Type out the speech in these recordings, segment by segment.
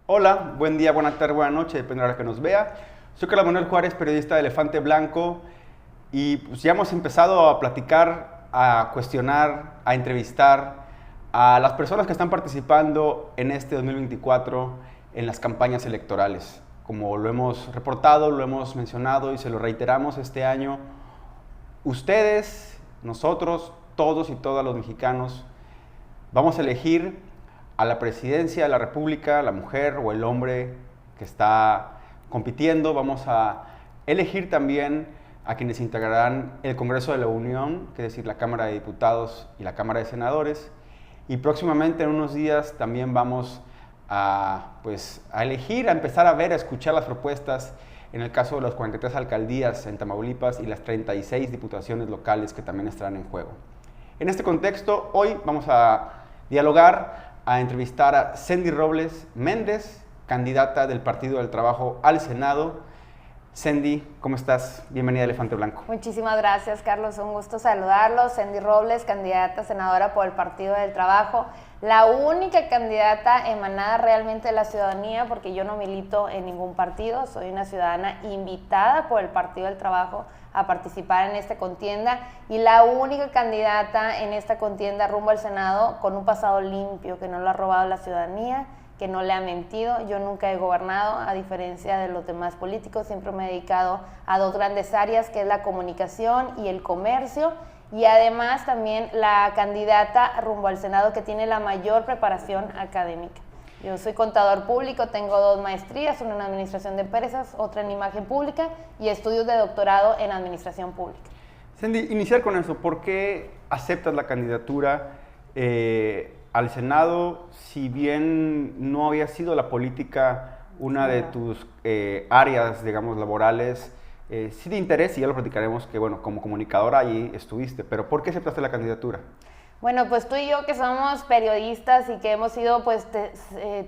Hola, buen día, buena tarde, buena noche, depende de la hora que nos vea. Soy Carlos Manuel Juárez, periodista de Elefante Blanco, y pues ya hemos empezado a platicar, a cuestionar, a entrevistar a las personas que están participando en este 2024 en las campañas electorales. Como lo hemos reportado, lo hemos mencionado y se lo reiteramos este año, ustedes, nosotros, todos y todas los mexicanos, vamos a elegir a la presidencia de la República, la mujer o el hombre que está compitiendo. Vamos a elegir también a quienes integrarán el Congreso de la Unión, que es decir, la Cámara de Diputados y la Cámara de Senadores. Y próximamente, en unos días, también vamos a elegir, a empezar a ver, a escuchar las propuestas en el caso de las 43 alcaldías en Tamaulipas y las 36 diputaciones locales que también estarán en juego. En este contexto, hoy vamos a dialogar, a entrevistar a Sendy Robles Méndez, candidata del Partido del Trabajo al Senado. Sendy, ¿cómo estás? Bienvenida a Elefante Blanco. Muchísimas gracias, Carlos. Un gusto saludarlos. Sendy Robles, candidata a senadora por el Partido del Trabajo. La única candidata emanada realmente de la ciudadanía, porque yo no milito en ningún partido. Soy una ciudadana invitada por el Partido del Trabajo a participar en esta contienda y la única candidata en esta contienda rumbo al Senado con un pasado limpio, que no lo ha robado la ciudadanía, que no le ha mentido. Yo nunca he gobernado, a diferencia de los demás políticos. Siempre me he dedicado a dos grandes áreas, que es la comunicación y el comercio, y además también la candidata rumbo al Senado que tiene la mayor preparación académica. Yo soy contador público, tengo 2 maestrías, una en administración de empresas, otra en imagen pública y estudios de doctorado en administración pública. Sendy, iniciar con eso, ¿por qué aceptas la candidatura al Senado, si bien no había sido la política una de tus áreas, digamos, laborales, sí de interés, y ya lo platicaremos, que bueno, como comunicadora ahí estuviste, pero ¿por qué aceptaste la candidatura? Bueno, pues tú y yo, que somos periodistas y que hemos sido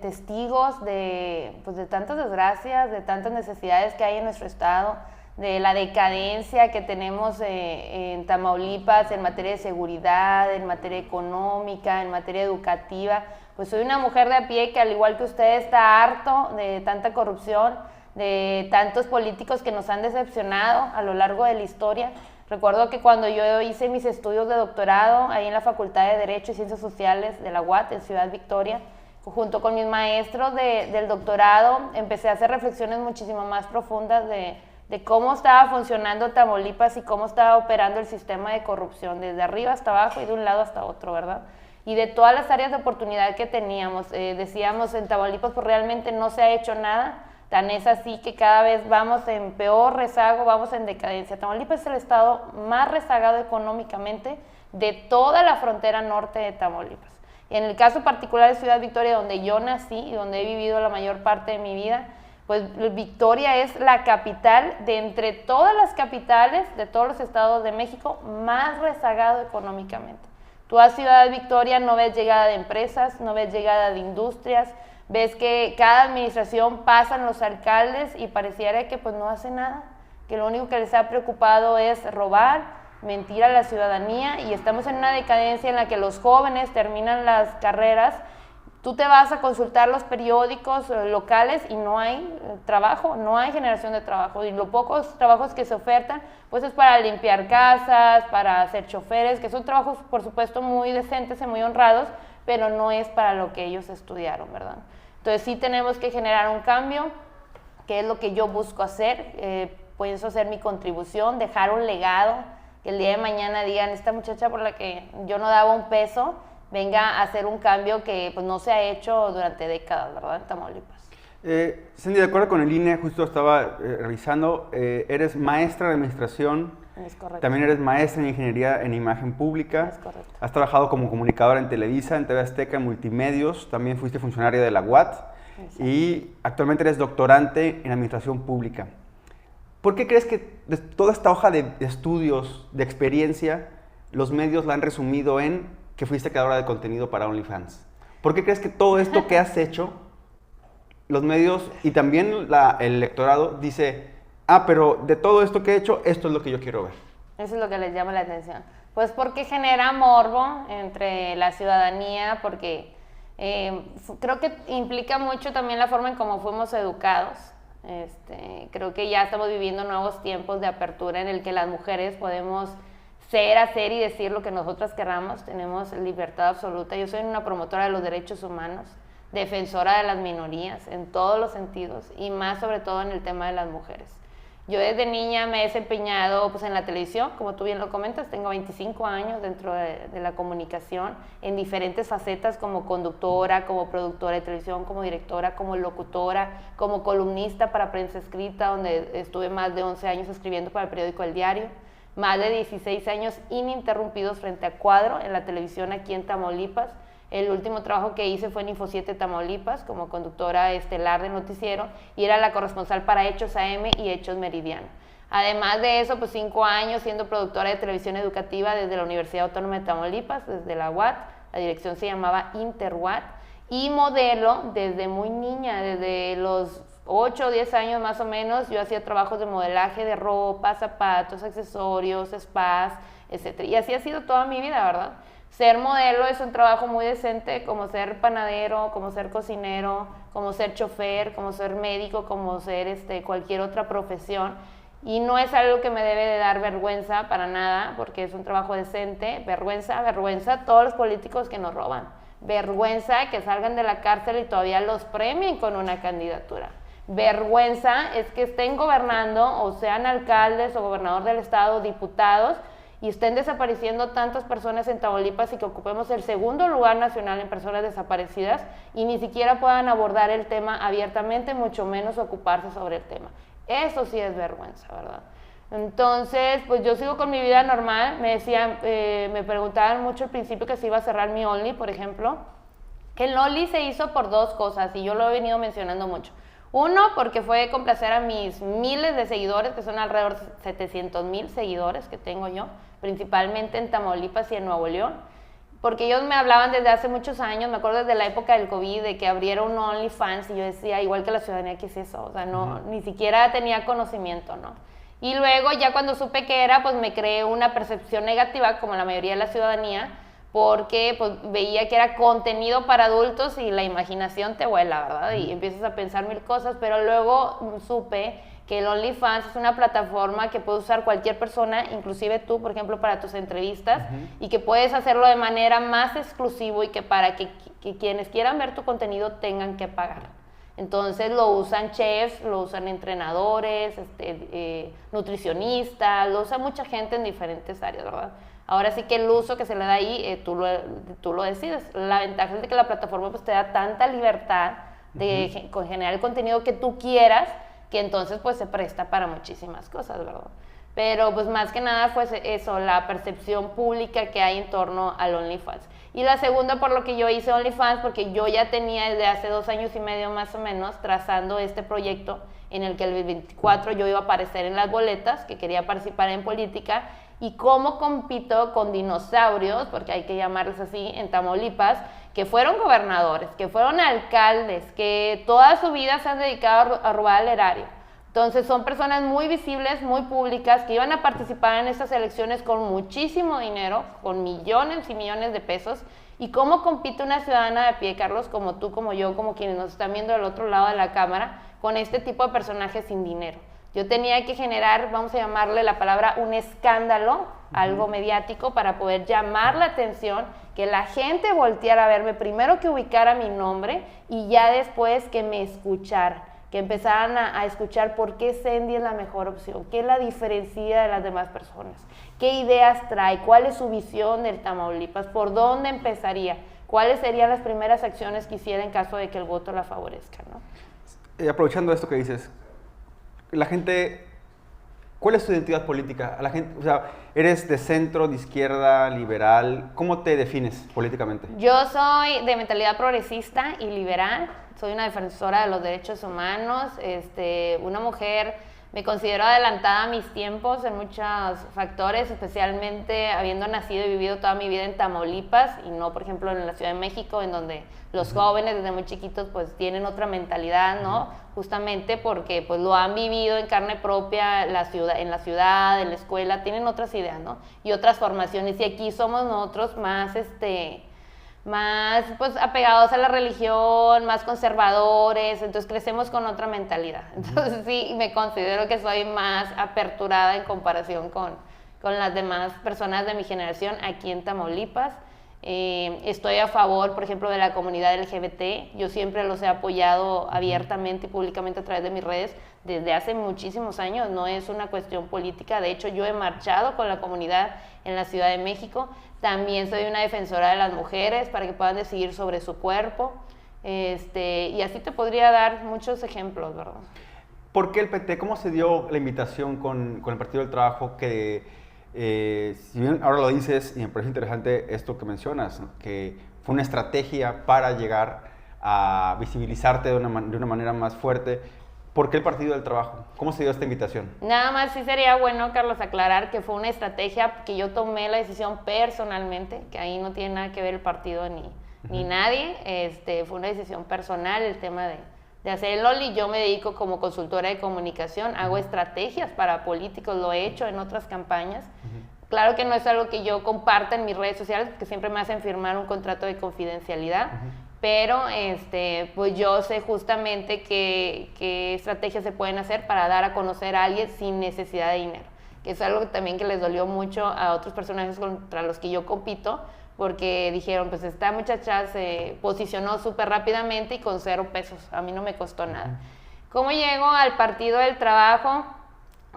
testigos de tantas desgracias, de tantas necesidades que hay en nuestro estado, de la decadencia que tenemos en Tamaulipas en materia de seguridad, en materia económica, en materia educativa. Pues soy una mujer de a pie que, al igual que usted, está harto de tanta corrupción, de tantos políticos que nos han decepcionado a lo largo de la historia. Recuerdo que cuando yo hice mis estudios de doctorado ahí en la Facultad de Derecho y Ciencias Sociales de la UAT en Ciudad Victoria, junto con mis maestros del doctorado, empecé a hacer reflexiones muchísimo más profundas de cómo estaba funcionando Tamaulipas y cómo estaba operando el sistema de corrupción, desde arriba hasta abajo y de un lado hasta otro, ¿verdad? Y de todas las áreas de oportunidad que teníamos. Decíamos, en Tamaulipas pues realmente no se ha hecho nada, tan es así que cada vez vamos en peor rezago, vamos en decadencia. Tamaulipas es el estado más rezagado económicamente de toda la frontera norte de Tamaulipas. Y en el caso particular de Ciudad Victoria, donde yo nací y donde he vivido la mayor parte de mi vida, pues Victoria es la capital de entre todas las capitales de todos los estados de México más rezagado económicamente. Tú a Ciudad Victoria no ves llegada de empresas, no ves llegada de industrias, ves que cada administración pasan los alcaldes y pareciera que pues no hace nada, que lo único que les ha preocupado es robar, mentir a la ciudadanía, y estamos en una decadencia en la que los jóvenes terminan las carreras. Tú te vas a consultar los periódicos locales y no hay trabajo, no hay generación de trabajo, y los pocos trabajos que se ofertan pues es para limpiar casas, para ser choferes, que son trabajos por supuesto muy decentes y muy honrados, pero no es para lo que ellos estudiaron, ¿verdad? Entonces sí tenemos que generar un cambio, que es lo que yo busco hacer. Pienso hacer mi contribución, dejar un legado, que el día de mañana digan, esta muchacha por la que yo no daba un peso, venga a hacer un cambio que pues no se ha hecho durante décadas, ¿verdad?, en Tamaulipas. Sendy, de acuerdo con el INE, justo estaba revisando, eres maestra de administración. Es correcto. También eres maestra en ingeniería en imagen pública. Es correcto. Has trabajado como comunicadora en Televisa, en TV Azteca, en Multimedios. También fuiste funcionaria de la UAT. Exacto. Y actualmente eres doctorante en administración pública. ¿Por qué crees que de toda esta hoja de estudios, de experiencia, los medios la han resumido en que fuiste creadora de contenido para OnlyFans? ¿Por qué crees que todo esto que has hecho, los medios y también el electorado dice, pero de todo esto que he hecho, esto es lo que yo quiero ver? Eso es lo que les llama la atención. Pues porque genera morbo entre la ciudadanía, porque Creo que implica mucho también la forma en cómo fuimos educados. Creo que ya estamos viviendo nuevos tiempos de apertura en el que las mujeres podemos ser, hacer y decir lo que nosotras queramos. Tenemos libertad absoluta. Yo soy una promotora de los derechos humanos, defensora de las minorías en todos los sentidos y más sobre todo en el tema de las mujeres. Yo desde niña me he desempeñado pues, en la televisión, como tú bien lo comentas, tengo 25 años dentro de la comunicación, en diferentes facetas como conductora, como productora de televisión, como directora, como locutora, como columnista para prensa escrita, donde estuve más de 11 años escribiendo para el periódico El Diario, más de 16 años ininterrumpidos frente a cuadro en la televisión aquí en Tamaulipas. El último trabajo que hice fue en Info 7 Tamaulipas como conductora estelar de noticiero y era la corresponsal para Hechos AM y Hechos Meridiano. Además de eso, pues 5 años siendo productora de televisión educativa desde la Universidad Autónoma de Tamaulipas, desde la UAT, la dirección se llamaba InterUAT, y modelo desde muy niña, desde los 8 o 10 años más o menos, yo hacía trabajos de modelaje de ropa, zapatos, accesorios, spas, etc. Y así ha sido toda mi vida, ¿verdad? Ser modelo es un trabajo muy decente, como ser panadero, como ser cocinero, como ser chofer, como ser médico, como ser cualquier otra profesión. Y no es algo que me debe de dar vergüenza para nada, porque es un trabajo decente. Vergüenza, vergüenza todos los políticos que nos roban. Vergüenza que salgan de la cárcel y todavía los premien con una candidatura. Vergüenza es que estén gobernando o sean alcaldes o gobernador del estado, diputados, y estén desapareciendo tantas personas en Tamaulipas y que ocupemos el segundo lugar nacional en personas desaparecidas y ni siquiera puedan abordar el tema abiertamente, mucho menos ocuparse sobre el tema. Eso sí es vergüenza, ¿verdad? Entonces, pues yo sigo con mi vida normal. Me decían, me preguntaban mucho al principio que se iba a cerrar mi Only, por ejemplo, que el Only se hizo por 2 cosas y yo lo he venido mencionando mucho. Uno, porque fue complacer a mis miles de seguidores, que son alrededor de 700,000 seguidores que tengo yo, principalmente en Tamaulipas y en Nuevo León, porque ellos me hablaban desde hace muchos años, me acuerdo desde la época del COVID, de que abrieron un OnlyFans, y yo decía, igual que la ciudadanía, ¿qué es eso? O sea, no, ni siquiera tenía conocimiento, ¿no? Y luego, ya cuando supe que era, pues me creé una percepción negativa, como la mayoría de la ciudadanía, porque pues, veía que era contenido para adultos y la imaginación te vuela, ¿verdad? Y empiezas a pensar mil cosas, pero luego supe que el OnlyFans es una plataforma que puede usar cualquier persona, inclusive tú, por ejemplo, para tus entrevistas, y que puedes hacerlo de manera más exclusiva y que para que quienes quieran ver tu contenido tengan que pagar. Entonces lo usan chefs, lo usan entrenadores, nutricionistas, lo usa mucha gente en diferentes áreas, ¿verdad? Ahora sí que el uso que se le da ahí, tú lo decides. La ventaja es de que la plataforma pues, te da tanta libertad de generar el contenido que tú quieras, que entonces pues se presta para muchísimas cosas, ¿verdad? Pero pues más que nada fue eso, la percepción pública que hay en torno al OnlyFans. Y la segunda por lo que yo hice OnlyFans, porque yo ya tenía desde hace 2 años y medio más o menos trazando este proyecto en el que el 24 yo iba a aparecer en las boletas, que quería participar en política, y cómo compito con dinosaurios, porque hay que llamarlos así, en Tamaulipas, que fueron gobernadores, que fueron alcaldes, que toda su vida se han dedicado a robar al erario. Entonces son personas muy visibles, muy públicas, que iban a participar en estas elecciones con muchísimo dinero, con millones y millones de pesos. ¿Y cómo compite una ciudadana de a pie, Carlos, como tú, como yo, como quienes nos están viendo del otro lado de la cámara, con este tipo de personajes sin dinero? Yo tenía que generar, vamos a llamarle la palabra, un escándalo, algo mediático, para poder llamar la atención, que la gente volteara a verme, primero que ubicara mi nombre y ya después que me escuchara, que empezaran a escuchar por qué Sendy es la mejor opción, qué la diferencia de las demás personas, qué ideas trae, cuál es su visión del Tamaulipas, por dónde empezaría, cuáles serían las primeras acciones que hiciera en caso de que el voto la favorezca, ¿no? Aprovechando esto que dices, la gente, ¿cuál es tu identidad política? La gente, o sea, ¿eres de centro, de izquierda, liberal? ¿Cómo te defines políticamente? Yo soy de mentalidad progresista y liberal. Soy una defensora de los derechos humanos. Una mujer, me considero adelantada a mis tiempos en muchos factores, especialmente habiendo nacido y vivido toda mi vida en Tamaulipas y no, por ejemplo, en la Ciudad de México, en donde los jóvenes desde muy chiquitos pues tienen otra mentalidad, ¿no? Justamente porque pues lo han vivido en carne propia en la ciudad, en la escuela, tienen otras ideas, ¿no? Y otras formaciones. Y aquí somos nosotros más más pues apegados a la religión, más conservadores, entonces crecemos con otra mentalidad. Entonces sí, me considero que soy más aperturada en comparación con las demás personas de mi generación aquí en Tamaulipas. Estoy a favor, por ejemplo, de la comunidad LGBT. Yo siempre los he apoyado abiertamente y públicamente a través de mis redes desde hace muchísimos años. No es una cuestión política. De hecho, yo he marchado con la comunidad en la Ciudad de México. También soy una defensora de las mujeres para que puedan decidir sobre su cuerpo. Y así te podría dar muchos ejemplos, ¿verdad? ¿Por qué el PT? ¿Cómo se dio la invitación con el Partido del Trabajo que... si bien ahora lo dices, y me parece interesante esto que mencionas, ¿no? Que fue una estrategia para llegar a visibilizarte de una manera más fuerte. ¿Por qué el Partido del Trabajo? ¿Cómo se dio esta invitación? Nada más sí sería bueno, Carlos, aclarar que fue una estrategia que yo tomé la decisión personalmente, que ahí no tiene nada que ver el partido ni nadie. Fue una decisión personal el tema de hacer el Loli. Yo me dedico como consultora de comunicación, hago estrategias para políticos, lo he hecho en otras campañas. Claro que no es algo que yo comparta en mis redes sociales, porque siempre me hacen firmar un contrato de confidencialidad, pero pues yo sé justamente qué estrategias se pueden hacer para dar a conocer a alguien sin necesidad de dinero, que es algo también que les dolió mucho a otros personajes contra los que yo compito, porque dijeron, pues esta muchacha se posicionó súper rápidamente y con 0 pesos, a mí no me costó nada. ¿Cómo llego al Partido del Trabajo?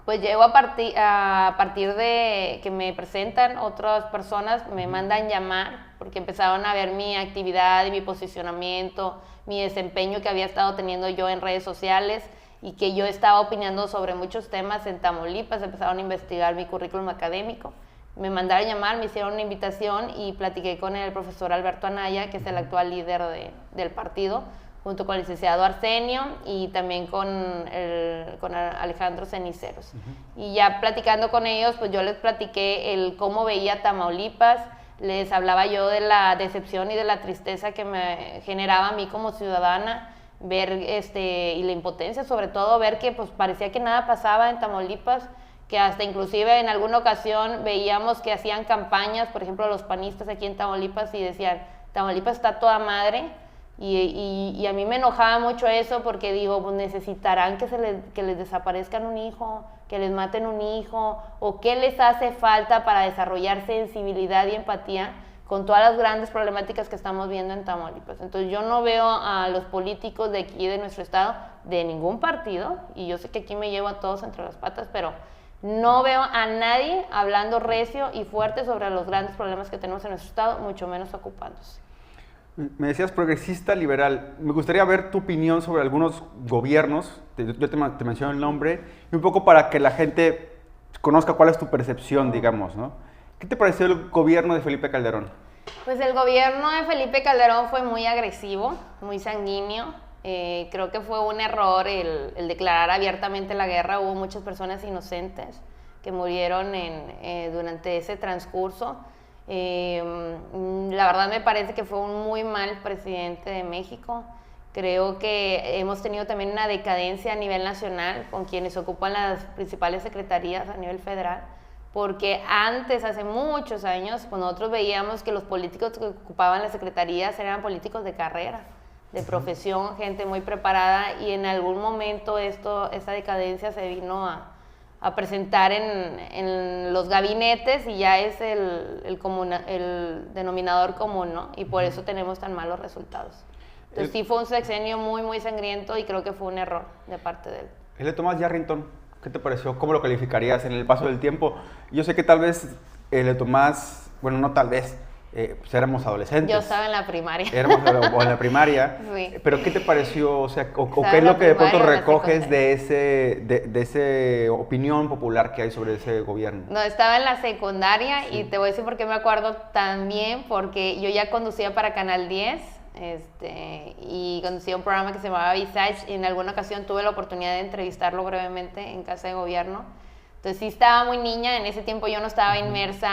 Pues llego a partir de que me presentan otras personas, me mandan llamar, porque empezaron a ver mi actividad y mi posicionamiento, mi desempeño que había estado teniendo yo en redes sociales y que yo estaba opinando sobre muchos temas en Tamaulipas. Empezaron a investigar mi currículum académico. Me mandaron llamar, me hicieron una invitación y platiqué con el profesor Alberto Anaya, que es el actual líder del partido, junto con el licenciado Arsenio y también con Alejandro Ceniceros. Y ya platicando con ellos, pues yo les platiqué cómo veía Tamaulipas, les hablaba yo de la decepción y de la tristeza que me generaba a mí como ciudadana, ver y la impotencia, sobre todo ver que pues parecía que nada pasaba en Tamaulipas, que hasta inclusive en alguna ocasión veíamos que hacían campañas, por ejemplo los panistas aquí en Tamaulipas, y decían, Tamaulipas está toda madre. Y a mí me enojaba mucho eso, porque digo, pues necesitarán que les desaparezcan un hijo, que les maten un hijo, o qué les hace falta para desarrollar sensibilidad y empatía con todas las grandes problemáticas que estamos viendo en Tamaulipas. Entonces yo no veo a los políticos de aquí, de nuestro estado, de ningún partido, y yo sé que aquí me llevo a todos entre las patas, pero no veo a nadie hablando recio y fuerte sobre los grandes problemas que tenemos en nuestro estado, mucho menos ocupándose. Me decías progresista liberal. Me gustaría ver tu opinión sobre algunos gobiernos. Yo te menciono el nombre, y un poco para que la gente conozca cuál es tu percepción, digamos, ¿no? ¿Qué te pareció el gobierno de Felipe Calderón? Pues el gobierno de Felipe Calderón fue muy agresivo, muy sanguíneo. Creo que fue un error el declarar abiertamente la guerra. Hubo muchas personas inocentes que murieron durante ese transcurso. La verdad me parece que fue un muy mal presidente de México. Creo que hemos tenido también una decadencia a nivel nacional con quienes ocupan las principales secretarías a nivel federal, porque antes, hace muchos años, pues nosotros veíamos que los políticos que ocupaban las secretarías eran políticos de carrera, de profesión, gente muy preparada, y en algún momento esta decadencia se vino a presentar en los gabinetes, y ya es el denominador común, ¿no? Y por eso tenemos tan malos resultados. Entonces sí fue un sexenio muy, muy sangriento, y creo que fue un error de parte de él. El de Tomás Yarrington, ¿qué te pareció? ¿Cómo lo calificarías en el paso del tiempo? Yo sé que tal vez el de Tomás, bueno, no tal vez, pues éramos adolescentes. Yo estaba en la primaria. O en la primaria. Sí. Pero ¿qué te pareció? O sea, ¿qué es lo que de pronto recoges de esa opinión popular que hay sobre ese gobierno? No, estaba en la secundaria, sí. Y te voy a decir por qué me acuerdo también, porque yo ya conducía para Canal 10, y conducía un programa que se llamaba Visage, y en alguna ocasión tuve la oportunidad de entrevistarlo brevemente en Casa de Gobierno. Entonces sí estaba muy niña, en ese tiempo yo no estaba inmersa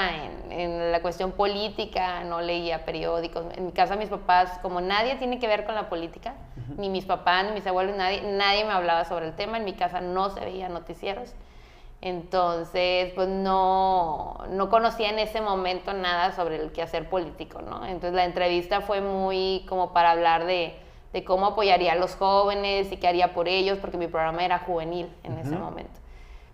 en la cuestión política, no leía periódicos. En mi casa mis papás, como nadie tiene que ver con la política, ni mis papás, ni mis abuelos, nadie me hablaba sobre el tema. En mi casa no se veían noticieros. Entonces, pues no conocía en ese momento nada sobre el quehacer político, ¿no? Entonces la entrevista fue muy como para hablar de cómo apoyaría a los jóvenes y qué haría por ellos, porque mi programa era juvenil en ese momento.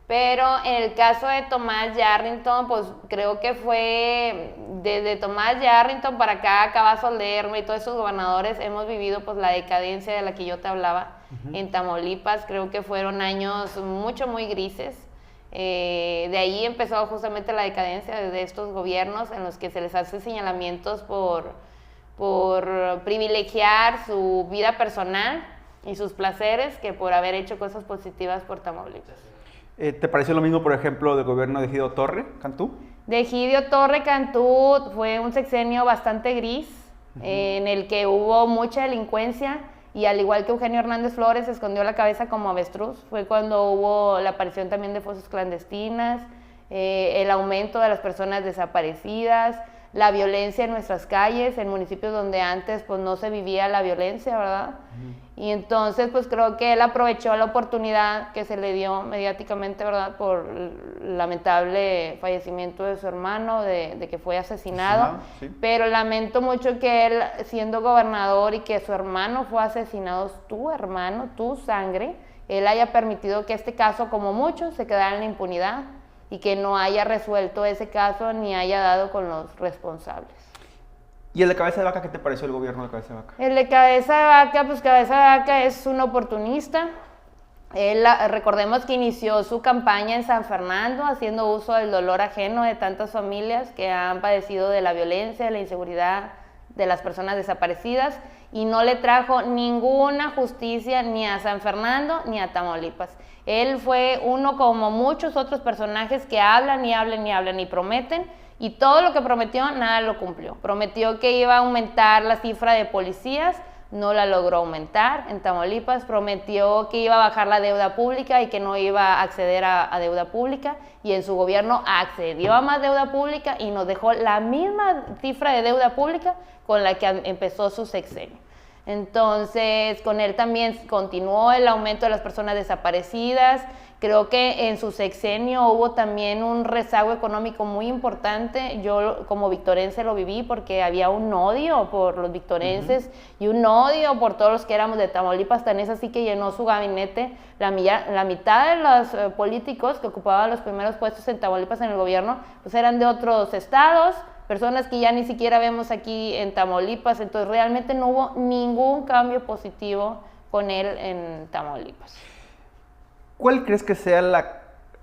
Pero en el caso de Tomás Yarrington, pues creo que fue desde Tomás Yarrington para acá, Cavazo Lerma y todos esos gobernadores, hemos vivido pues la decadencia de la que yo te hablaba en Tamaulipas. Creo que fueron años muy grises. De ahí empezó justamente la decadencia de estos gobiernos en los que se les hace señalamientos por privilegiar su vida personal y sus placeres que por haber hecho cosas positivas por Tamaulipas. ¿Te pareció lo mismo, por ejemplo, del gobierno de Egidio Torre Cantú? De Egidio Torre Cantú fue un sexenio bastante gris, en el que hubo mucha delincuencia, y al igual que Eugenio Hernández Flores escondió la cabeza como avestruz. Fue cuando hubo la aparición también de fosas clandestinas, el aumento de las personas desaparecidas, la violencia en nuestras calles, en municipios donde antes pues no se vivía la violencia, ¿verdad? Y entonces pues creo que él aprovechó la oportunidad que se le dio mediáticamente, ¿verdad? Por el lamentable fallecimiento de su hermano, de que fue asesinado. Sí. Pero lamento mucho que él, siendo gobernador y que su hermano fue asesinado, tu hermano, tu sangre, él haya permitido que este caso, como muchos, se quedara en la impunidad y que no haya resuelto ese caso ni haya dado con los responsables. ¿Y el de Cabeza de Vaca, qué te pareció el gobierno de Cabeza de Vaca? El de Cabeza de Vaca, pues Cabeza de Vaca es un oportunista. Él, recordemos que inició su campaña en San Fernando haciendo uso del dolor ajeno de tantas familias que han padecido de la violencia, de la inseguridad, de las personas desaparecidas, y no le trajo ninguna justicia ni a San Fernando ni a Tamaulipas. Él fue uno como muchos otros personajes que hablan y hablan y hablan y prometen, y todo lo que prometió, nada lo cumplió. Prometió que iba a aumentar la cifra de policías, no la logró aumentar en Tamaulipas. Prometió que iba a bajar la deuda pública y que no iba a acceder a deuda pública, y en su gobierno accedió a más deuda pública y nos dejó la misma cifra de deuda pública con la que empezó su sexenio. Entonces, con él también continuó el aumento de las personas desaparecidas. Creo que en su sexenio hubo también un rezago económico muy importante. Yo como victorense lo viví porque había un odio por los victorenses y un odio por todos los que éramos de Tamaulipas. Tan es así que llenó su gabinete la mitad de los políticos que ocupaban los primeros puestos en Tamaulipas en el gobierno, pues eran de otros estados, personas que ya ni siquiera vemos aquí en Tamaulipas. Entonces realmente no hubo ningún cambio positivo con él en Tamaulipas. ¿Cuál crees que sea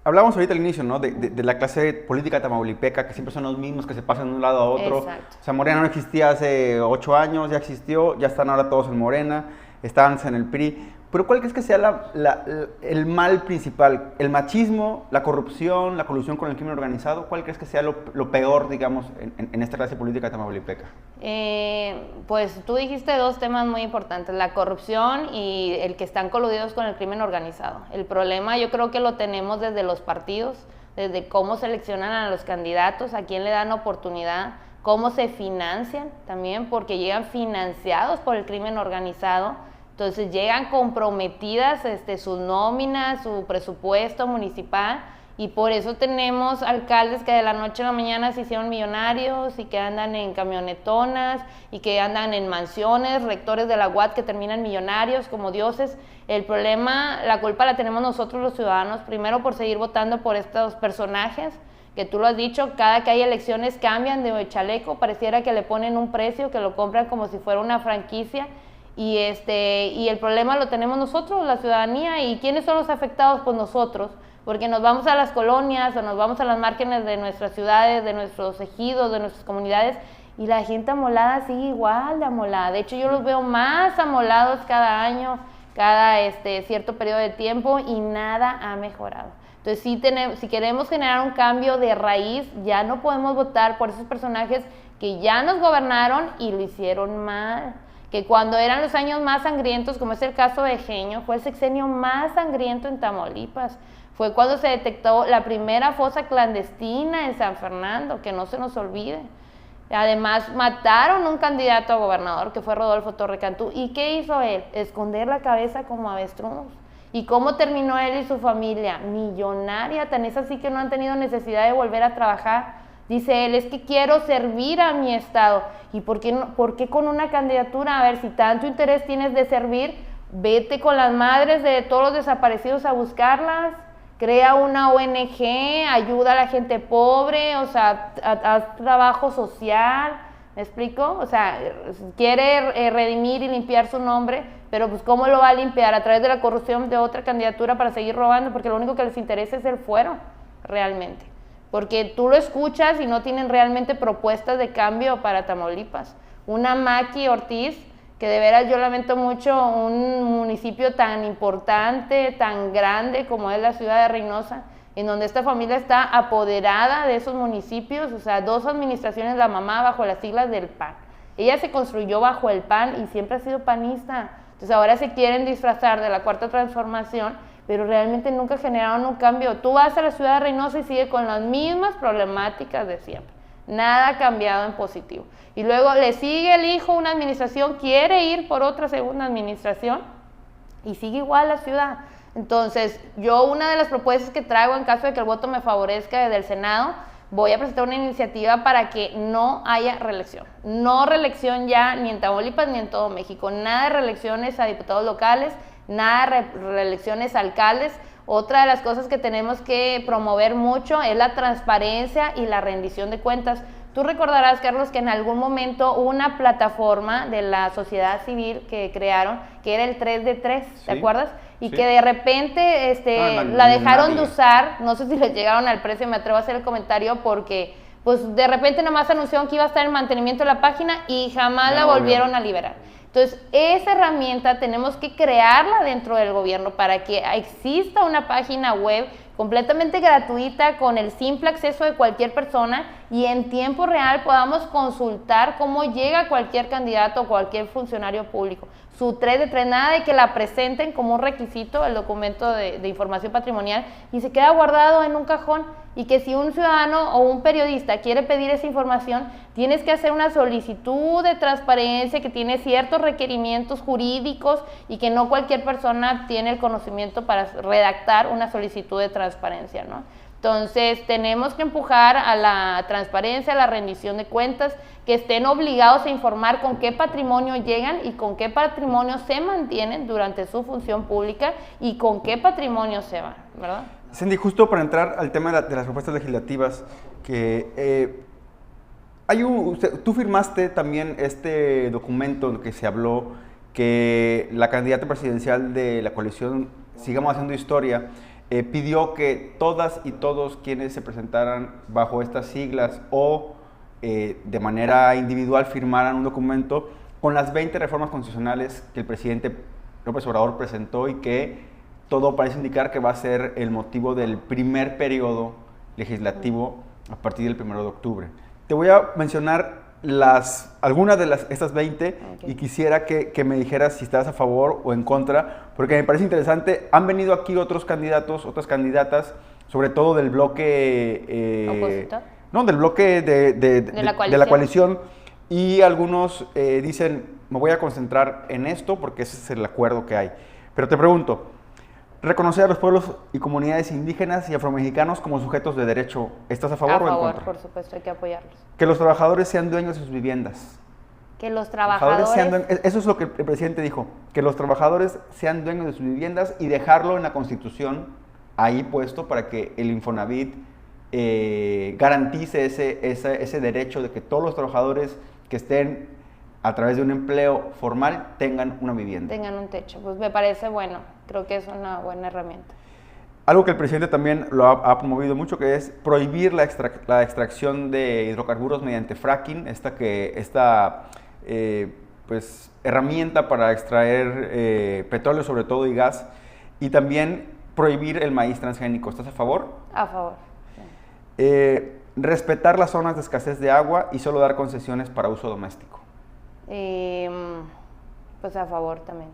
Hablamos ahorita al inicio, ¿no? De la clase política tamaulipeca, que siempre son los mismos, que se pasan de un lado a otro. Exacto. O sea, Morena no existía hace 8 años, ya existió, ya están ahora todos en Morena, estaban en el PRI. Pero ¿cuál crees que sea el mal principal? ¿El machismo, la corrupción, la colusión con el crimen organizado? ¿Cuál crees que sea lo peor, digamos, en esta clase política tamaulipeca? Pues tú dijiste dos temas muy importantes, la corrupción y el que están coludidos con el crimen organizado. El problema yo creo que lo tenemos desde los partidos, desde cómo seleccionan a los candidatos, a quién le dan oportunidad, cómo se financian también, porque llegan financiados por el crimen organizado. Entonces llegan comprometidas sus nóminas, su presupuesto municipal, y por eso tenemos alcaldes que de la noche a la mañana se hicieron millonarios y que andan en camionetonas y que andan en mansiones, rectores de la UAT que terminan millonarios como dioses. El problema, la culpa la tenemos nosotros los ciudadanos, primero por seguir votando por estos personajes, que tú lo has dicho, cada que hay elecciones cambian de chaleco, pareciera que le ponen un precio, que lo compran como si fuera una franquicia. Y el problema lo tenemos nosotros, la ciudadanía. ¿Y quiénes son los afectados? Pues nosotros, porque nos vamos a las colonias o nos vamos a las márgenes de nuestras ciudades, de nuestros ejidos, de nuestras comunidades, y la gente amolada sigue igual de amolada. De hecho, yo los veo más amolados cada año, cada cierto periodo de tiempo, y nada ha mejorado. Entonces, si queremos generar un cambio de raíz, ya no podemos votar por esos personajes que ya nos gobernaron y lo hicieron mal. Que cuando eran los años más sangrientos, como es el caso de Genio, fue el sexenio más sangriento en Tamaulipas. Fue cuando se detectó la primera fosa clandestina en San Fernando, que no se nos olvide. Además, mataron a un candidato a gobernador, que fue Rodolfo Torre Cantú. ¿Y qué hizo él? Esconder la cabeza como avestruz. ¿Y cómo terminó él y su familia? Millonaria, tan es así que no han tenido necesidad de volver a trabajar. Dice él, es que quiero servir a mi estado. ¿Y por qué con una candidatura? A ver, si tanto interés tienes de servir, vete con las madres de todos los desaparecidos a buscarlas. Crea una ONG, ayuda a la gente pobre, o sea, haz trabajo social, ¿me explico? O sea, quiere redimir y limpiar su nombre, pero pues ¿cómo lo va a limpiar? A través de la corrupción de otra candidatura para seguir robando, porque lo único que les interesa es el fuero, realmente. Porque tú lo escuchas y no tienen realmente propuestas de cambio para Tamaulipas. Una Maki Ortiz, que de veras yo lamento mucho un municipio tan importante, tan grande como es la ciudad de Reynosa, en donde esta familia está apoderada de esos municipios, o sea, 2 administraciones, la mamá bajo las siglas del PAN. Ella se construyó bajo el PAN y siempre ha sido panista. Entonces ahora se quieren disfrazar de la Cuarta Transformación, pero realmente nunca generaron un cambio. Tú vas a la ciudad de Reynosa y sigue con las mismas problemáticas de siempre. Nada ha cambiado en positivo. Y luego le sigue el hijo, una administración, quiere ir por otra segunda administración y sigue igual la ciudad. Entonces, yo una de las propuestas que traigo en caso de que el voto me favorezca desde el Senado, voy a presentar una iniciativa para que no haya reelección. No reelección ya ni en Tamaulipas ni en todo México. Nada de reelecciones a diputados locales, nada de reelecciones a alcaldes. Otra de las cosas que tenemos que promover mucho es la transparencia y la rendición de cuentas. Tú recordarás, Carlos, que en algún momento hubo una plataforma de la sociedad civil que crearon, que era el 3 de 3, ¿te acuerdas? Y sí, que de repente la dejaron de usar, no sé si les llegaron al precio, me atrevo a hacer el comentario, porque pues de repente nomás anunciaron que iba a estar en mantenimiento de la página y jamás la volvieron a liberar. Entonces, esa herramienta tenemos que crearla dentro del gobierno para que exista una página web completamente gratuita con el simple acceso de cualquier persona y en tiempo real podamos consultar cómo llega cualquier candidato o cualquier funcionario público. Su 3 de 3, nada de que la presenten como un requisito el documento de información patrimonial y se queda guardado en un cajón, y que si un ciudadano o un periodista quiere pedir esa información, tienes que hacer una solicitud de transparencia que tiene ciertos requerimientos jurídicos y que no cualquier persona tiene el conocimiento para redactar una solicitud de transparencia, ¿no? Entonces, tenemos que empujar a la transparencia, a la rendición de cuentas, que estén obligados a informar con qué patrimonio llegan y con qué patrimonio se mantienen durante su función pública y con qué patrimonio se van, ¿verdad? Cindy, justo para entrar al tema de las propuestas legislativas, que tú firmaste también este documento en el que se habló que la candidata presidencial de la coalición Sigamos Haciendo Historia pidió que todas y todos quienes se presentaran bajo estas siglas o de manera individual firmaran un documento con las 20 reformas constitucionales que el presidente López Obrador presentó y que todo parece indicar que va a ser el motivo del primer periodo legislativo a partir del 1 de octubre. Te voy a mencionar algunas de estas 20 y quisiera que me dijeras si estás a favor o en contra, porque me parece interesante. Han venido aquí otros candidatos, otras candidatas, sobre todo del bloque... ¿Opositor? No, del bloque de la coalición, y algunos dicen, me voy a concentrar en esto porque ese es el acuerdo que hay. Pero te pregunto, reconocer a los pueblos y comunidades indígenas y afromexicanos como sujetos de derecho, ¿estás a favor o en contra? A favor, por supuesto, hay que apoyarlos. Que los trabajadores sean dueños de sus viviendas. Que los trabajadores eso es lo que el presidente dijo, que los trabajadores sean dueños de sus viviendas y dejarlo en la Constitución ahí puesto para que el Infonavit garantice ese derecho de que todos los trabajadores que estén a través de un empleo formal tengan una vivienda. Tengan un techo, pues me parece bueno, creo que es una buena herramienta. Algo que el presidente también lo ha promovido mucho, que es prohibir la extracción de hidrocarburos mediante fracking, esta herramienta para extraer petróleo sobre todo y gas, y también prohibir el maíz transgénico. ¿Estás a favor? A favor. Sí. Respetar las zonas de escasez de agua y solo dar concesiones para uso doméstico. Pues a favor también.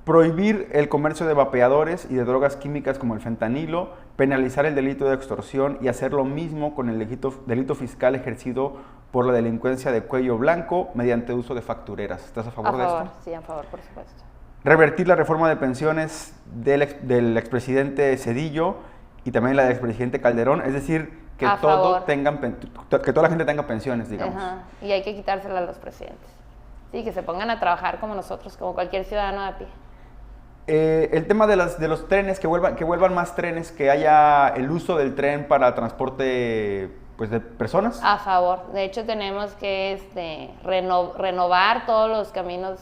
Prohibir el comercio de vapeadores y de drogas químicas como el fentanilo, penalizar el delito de extorsión y hacer lo mismo con el delito fiscal ejercido por la delincuencia de cuello blanco mediante uso de factureras. ¿Estás a favor de esto? Sí, a favor, por supuesto. revertir la reforma de pensiones del expresidente Zedillo y también la del expresidente Calderón, es decir, que que toda la gente tenga pensiones, digamos. Ajá. Y hay que quitársela a los presidentes. Sí, que se pongan a trabajar como nosotros, como cualquier ciudadano de a pie. El tema de los trenes, que vuelvan más trenes, que haya el uso del tren para transporte pues, de personas. A favor. De hecho, tenemos que renovar todos los caminos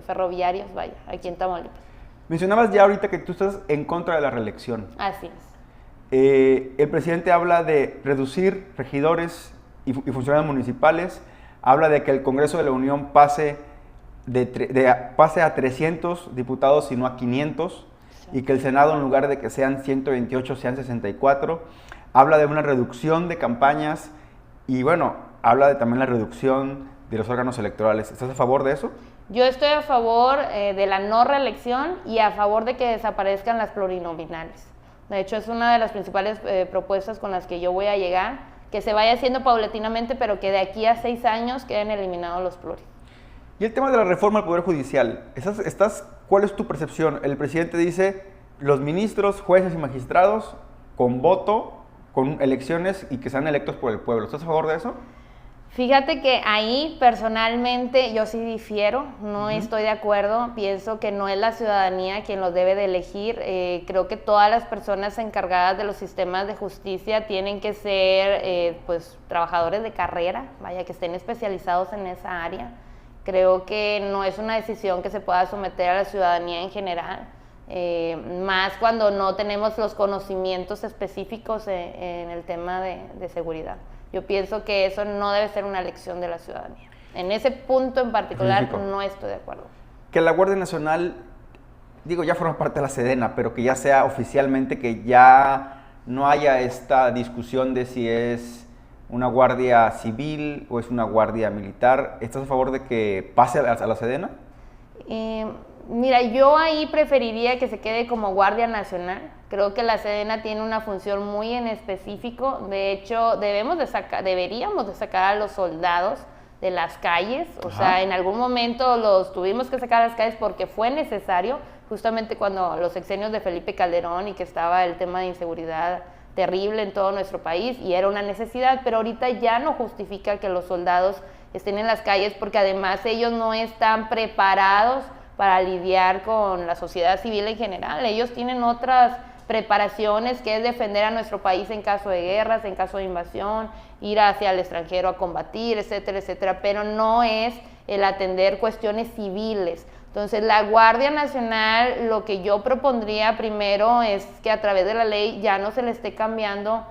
ferroviarios, aquí en Tamaulipas. Mencionabas ya ahorita que tú estás en contra de la reelección. Así es. El presidente habla de reducir regidores y funcionarios municipales, habla de que el Congreso de la Unión pase a 300 diputados y no a 500, sí. Y que el Senado, en lugar de que sean 128, sean 64. Habla de una reducción de campañas y, bueno, habla de también la reducción de los órganos electorales. ¿Estás a favor de eso? Yo estoy a favor de la no reelección y a favor de que desaparezcan las plurinominales. De hecho, es una de las principales propuestas con las que yo voy a llegar, que se vaya haciendo paulatinamente, pero que de aquí a 6 años queden eliminados los pluris. Y el tema de la reforma al Poder Judicial, ¿cuál es tu percepción? El presidente dice, los ministros, jueces y magistrados con voto, con elecciones y que sean electos por el pueblo. ¿Estás a favor de eso? Fíjate que ahí personalmente yo sí difiero, no estoy de acuerdo, pienso que no es la ciudadanía quien los debe de elegir, creo que todas las personas encargadas de los sistemas de justicia tienen que ser pues trabajadores de carrera, que estén especializados en esa área. Creo que no es una decisión que se pueda someter a la ciudadanía en general, más cuando no tenemos los conocimientos específicos en el tema de seguridad. Yo pienso que eso no debe ser una elección de la ciudadanía. En ese punto en particular no estoy de acuerdo. Que la Guardia Nacional, ya forma parte de la Sedena, pero que ya sea oficialmente, que ya no haya esta discusión de si es una guardia civil o es una guardia militar. ¿Estás a favor de que pase a la Sedena? Mira, yo ahí preferiría que se quede como Guardia Nacional. Creo que la Sedena tiene una función muy en específico. De hecho, deberíamos de sacar a los soldados de las calles. O sea, en algún momento los tuvimos que sacar a las calles porque fue necesario, justamente cuando los sexenios de Felipe Calderón y que estaba el tema de inseguridad terrible en todo nuestro país y era una necesidad, pero ahorita ya no justifica que los soldados estén en las calles porque además ellos no están preparados para lidiar con la sociedad civil en general. Ellos tienen otras preparaciones, que es defender a nuestro país en caso de guerras, en caso de invasión, ir hacia el extranjero a combatir, etcétera, etcétera, pero no es el atender cuestiones civiles. Entonces, la Guardia Nacional, lo que yo propondría primero es que a través de la ley ya no se le esté cambiando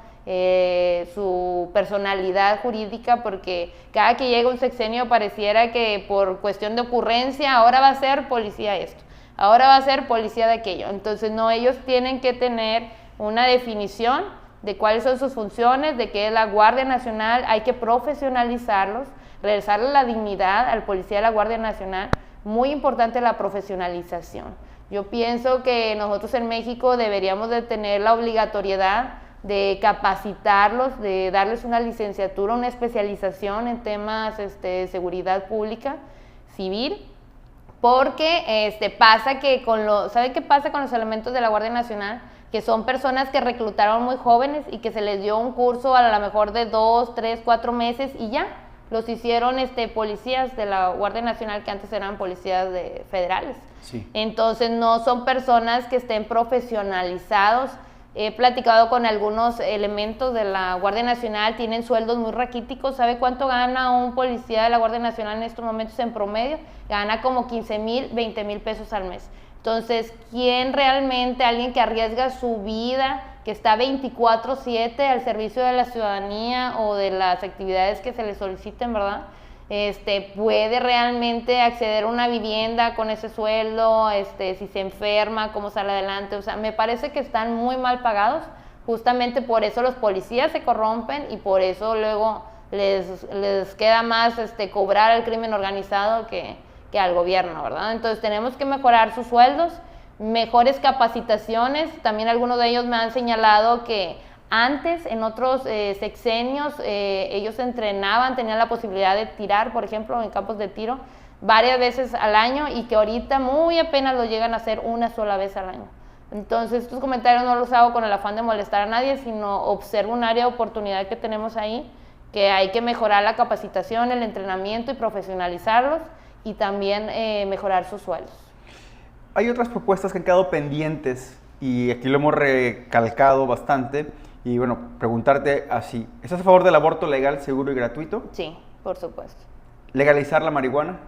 su personalidad jurídica, porque cada que llega un sexenio pareciera que por cuestión de ocurrencia ahora va a ser policía esto, ahora va a ser policía de aquello. Entonces no, ellos tienen que tener una definición de cuáles son sus funciones, de qué es la Guardia Nacional, hay que profesionalizarlos, regresarle la dignidad al policía de la Guardia Nacional. Muy importante la profesionalización. Yo pienso que nosotros en México deberíamos de tener la obligatoriedad de capacitarlos, de darles una licenciatura, una especialización en temas de seguridad pública, civil, porque pasa que ¿sabe qué pasa con los elementos de la Guardia Nacional? Que son personas que reclutaron muy jóvenes y que se les dio un curso a lo mejor de 2, 3, 4 meses y ya, los hicieron policías de la Guardia Nacional que antes eran policías federales. Sí. Entonces no son personas que estén profesionalizados. He platicado con algunos elementos de la Guardia Nacional, tienen sueldos muy raquíticos. ¿Sabe cuánto gana un policía de la Guardia Nacional en estos momentos en promedio? Gana como 15,000, 20,000 pesos al mes. Entonces, ¿quién realmente, alguien que arriesga su vida, que está 24/7 al servicio de la ciudadanía o de las actividades que se le soliciten, ¿verdad? Puede realmente acceder a una vivienda con ese sueldo, si se enferma, cómo sale adelante? O sea, me parece que están muy mal pagados, justamente por eso los policías se corrompen y por eso luego les queda más cobrar al crimen organizado que al gobierno, ¿verdad? Entonces tenemos que mejorar sus sueldos, mejores capacitaciones. También algunos de ellos me han señalado que Antes, en otros sexenios, ellos entrenaban, tenían la posibilidad de tirar, por ejemplo, en campos de tiro, varias veces al año, y que ahorita muy apenas lo llegan a hacer una sola vez al año. Entonces, estos comentarios no los hago con el afán de molestar a nadie, sino observo un área de oportunidad que tenemos ahí, que hay que mejorar la capacitación, el entrenamiento y profesionalizarlos, y también mejorar sus sueldos. Hay otras propuestas que han quedado pendientes, y aquí lo hemos recalcado bastante, y bueno, preguntarte así, ¿estás a favor del aborto legal, seguro y gratuito? Sí, por supuesto. ¿Legalizar la marihuana?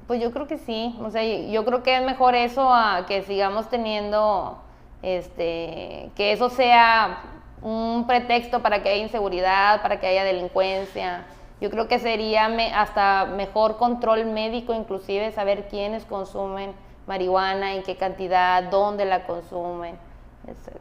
Pues yo creo que sí, o sea, yo creo que es mejor eso a que sigamos teniendo, que eso sea un pretexto para que haya inseguridad, para que haya delincuencia. Yo creo que sería hasta mejor control médico, inclusive saber quiénes consumen marihuana, en qué cantidad, dónde la consumen, etc.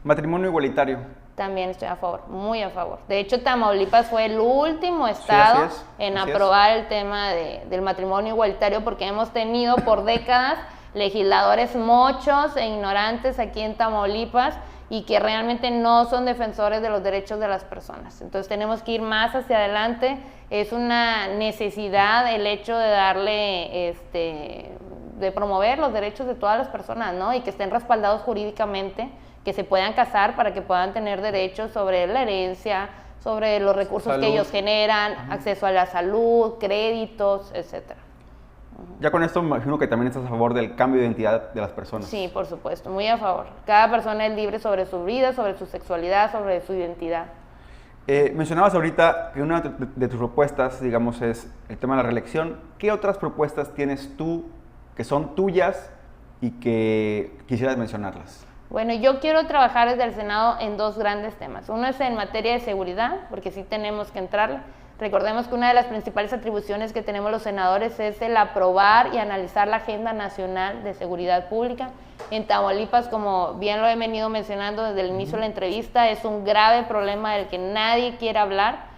¿Matrimonio igualitario? También estoy a favor, muy a favor. De hecho, Tamaulipas fue el último estado en aprobar el tema del matrimonio igualitario, porque hemos tenido por décadas legisladores mochos e ignorantes aquí en Tamaulipas y que realmente no son defensores de los derechos de las personas. Entonces tenemos que ir más hacia adelante. Es una necesidad el hecho de darle, de promover los derechos de todas las personas, ¿no? Y que estén respaldados jurídicamente, que se puedan casar para que puedan tener derechos sobre la herencia, sobre los recursos que ellos generan, acceso a la salud, créditos, etc. Ya con esto me imagino que también estás a favor del cambio de identidad de las personas. Sí, por supuesto, muy a favor. Cada persona es libre sobre su vida, sobre su sexualidad, sobre su identidad. Mencionabas ahorita que una de tus propuestas, digamos, es el tema de la reelección. ¿Qué otras propuestas tienes tú que son tuyas y que quisieras mencionarlas? Bueno, yo quiero trabajar desde el Senado en dos grandes temas. Uno es en materia de seguridad, porque sí tenemos que entrarle. Recordemos que una de las principales atribuciones que tenemos los senadores es el aprobar y analizar la Agenda Nacional de Seguridad Pública. En Tamaulipas, como bien lo he venido mencionando desde el inicio de la entrevista, es un grave problema del que nadie quiere hablar,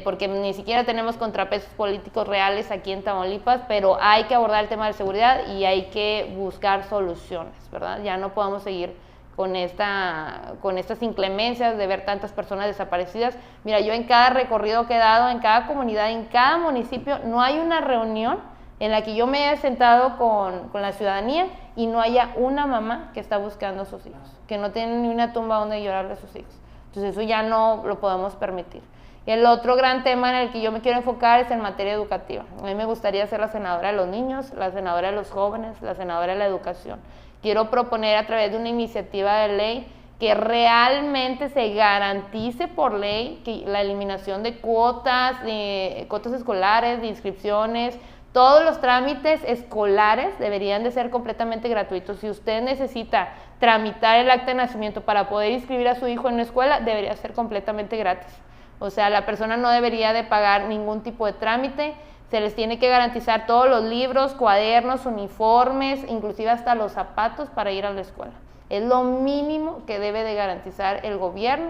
porque ni siquiera tenemos contrapesos políticos reales aquí en Tamaulipas, pero hay que abordar el tema de seguridad y hay que buscar soluciones, ¿verdad? Ya no podemos seguir con estas inclemencias de ver tantas personas desaparecidas. Mira, yo en cada recorrido que he dado, en cada comunidad, en cada municipio, no hay una reunión en la que yo me haya sentado con la ciudadanía y no haya una mamá que está buscando a sus hijos, que no tiene ni una tumba donde llorarle a sus hijos. Entonces eso ya no lo podemos permitir. Y el otro gran tema en el que yo me quiero enfocar es en materia educativa. A mí me gustaría ser la senadora de los niños, la senadora de los jóvenes, la senadora de la educación. Quiero proponer a través de una iniciativa de ley que realmente se garantice por ley que la eliminación de cuotas escolares, de inscripciones, todos los trámites escolares deberían de ser completamente gratuitos. Si usted necesita tramitar el acta de nacimiento para poder inscribir a su hijo en una escuela, debería ser completamente gratis. O sea, la persona no debería de pagar ningún tipo de trámite. Se les tiene que garantizar todos los libros, cuadernos, uniformes, inclusive hasta los zapatos para ir a la escuela. Es lo mínimo que debe de garantizar el gobierno,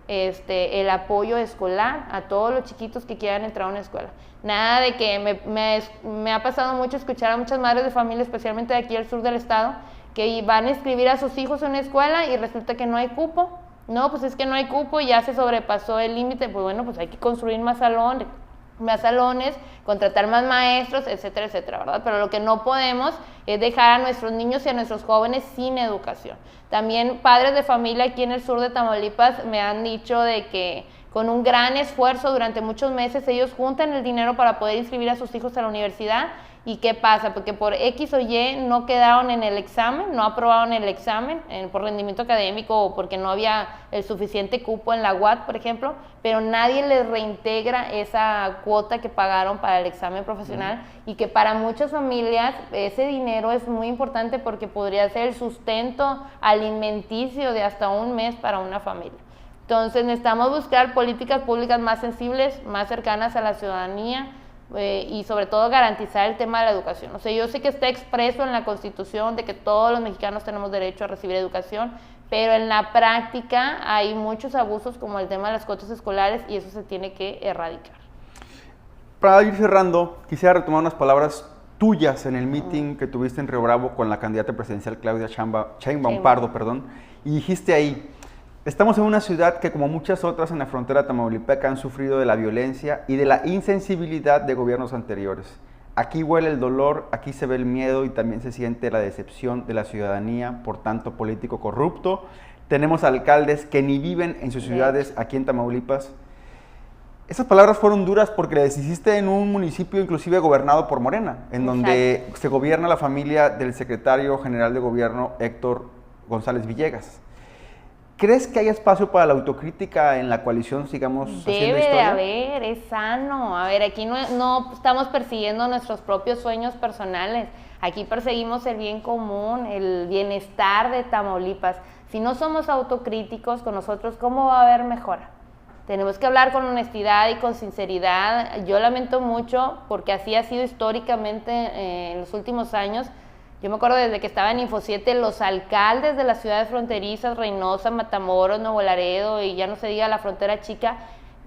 el apoyo escolar a todos los chiquitos que quieran entrar a una escuela. Nada de que me ha pasado mucho escuchar a muchas madres de familia, especialmente de aquí al sur del estado, que van a inscribir a sus hijos en una escuela y resulta que no hay cupo. No, pues es que no hay cupo y ya se sobrepasó el límite. Pues bueno, pues hay que construir más salones, contratar más maestros, etcétera, etcétera, ¿verdad? Pero lo que no podemos es dejar a nuestros niños y a nuestros jóvenes sin educación. También padres de familia aquí en el sur de Tamaulipas me han dicho de que con un gran esfuerzo durante muchos meses ellos juntan el dinero para poder inscribir a sus hijos a la universidad. ¿Y qué pasa? Porque por X o Y no quedaron en el examen, no aprobaron el examen por rendimiento académico o porque no había el suficiente cupo en la UAT, por ejemplo, pero nadie les reintegra esa cuota que pagaron para el examen profesional y que para muchas familias ese dinero es muy importante porque podría ser el sustento alimenticio de hasta un mes para una familia. Entonces necesitamos buscar políticas públicas más sensibles, más cercanas a la ciudadanía, y sobre todo garantizar el tema de la educación. O sea, yo sé que está expreso en la Constitución de que todos los mexicanos tenemos derecho a recibir educación, pero en la práctica hay muchos abusos como el tema de las cuotas escolares y eso se tiene que erradicar. Para ir cerrando, quisiera retomar unas palabras tuyas en el meeting que tuviste en Río Bravo con la candidata presidencial Claudia Sheinbaum Pardo, y dijiste ahí: estamos en una ciudad que, como muchas otras en la frontera tamaulipeca, han sufrido de la violencia y de la insensibilidad de gobiernos anteriores. Aquí huele el dolor, aquí se ve el miedo y también se siente la decepción de la ciudadanía por tanto político corrupto. Tenemos alcaldes que ni viven en sus ciudades aquí en Tamaulipas. Esas palabras fueron duras porque les hiciste en un municipio inclusive gobernado por Morena, en donde se gobierna la familia del secretario general de gobierno Héctor González Villegas. ¿Crees que hay espacio para la autocrítica en la coalición, sigamos haciendo historia? Debe de haber, es sano. A ver, aquí no estamos persiguiendo nuestros propios sueños personales. Aquí perseguimos el bien común, el bienestar de Tamaulipas. Si no somos autocríticos con nosotros, ¿cómo va a haber mejora? Tenemos que hablar con honestidad y con sinceridad. Yo lamento mucho porque así ha sido históricamente en los últimos años. Yo me acuerdo desde que estaba en Info 7, los alcaldes de las ciudades fronterizas, Reynosa, Matamoros, Nuevo Laredo y ya no se diga la frontera chica,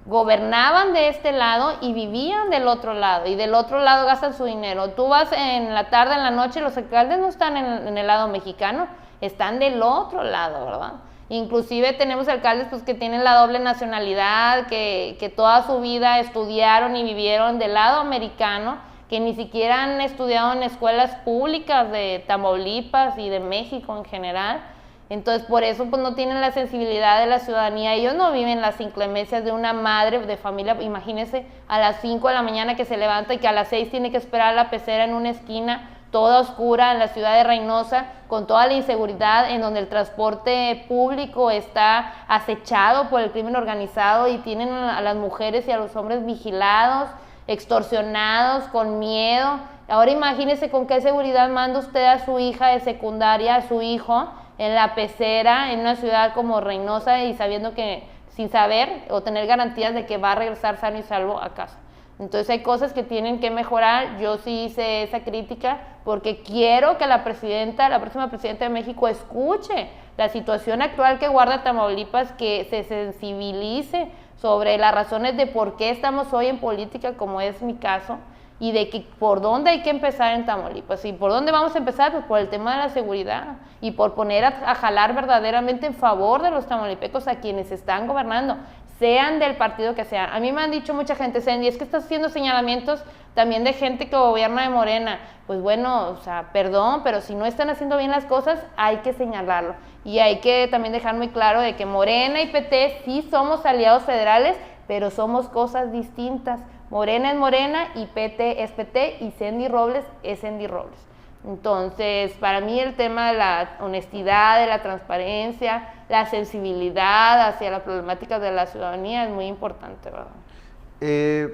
gobernaban de este lado y vivían del otro lado, y del otro lado gastan su dinero. Tú vas en la tarde, en la noche, los alcaldes no están en el lado mexicano, están del otro lado, ¿verdad? Inclusive tenemos alcaldes pues, que tienen la doble nacionalidad, que toda su vida estudiaron y vivieron del lado americano, que ni siquiera han estudiado en escuelas públicas de Tamaulipas y de México en general. Entonces, por eso pues, no tienen la sensibilidad de la ciudadanía. Ellos no viven las inclemencias de una madre de familia. Imagínense a las 5 de la mañana que se levanta y que a las 6 tiene que esperar la pecera en una esquina, toda oscura, en la ciudad de Reynosa, con toda la inseguridad, en donde el transporte público está acechado por el crimen organizado y tienen a las mujeres y a los hombres vigilados, extorsionados, con miedo. Ahora imagínese con qué seguridad manda usted a su hija de secundaria, a su hijo, en la pecera, en una ciudad como Reynosa, y sabiendo que, sin saber o tener garantías de que va a regresar sano y salvo a casa. Entonces hay cosas que tienen que mejorar. Yo sí hice esa crítica porque quiero que la próxima presidenta de México escuche la situación actual que guarda Tamaulipas, que se sensibilice sobre las razones de por qué estamos hoy en política, como es mi caso, y de que por dónde hay que empezar en Tamaulipas. ¿Y por dónde vamos a empezar? Pues por el tema de la seguridad y por poner a jalar verdaderamente en favor de los tamaulipecos a quienes están gobernando, sean del partido que sean. A mí me han dicho mucha gente: Sandy, es que estás haciendo señalamientos también de gente que gobierna de Morena. Pues bueno, o sea, perdón, pero si no están haciendo bien las cosas, hay que señalarlo. Y hay que también dejar muy claro de que Morena y PT sí somos aliados federales, pero somos cosas distintas. Morena es Morena y PT es PT, y Sandy Robles es Sandy Robles. Entonces, para mí el tema de la honestidad, de la transparencia, la sensibilidad hacia las problemáticas de la ciudadanía es muy importante, ¿verdad?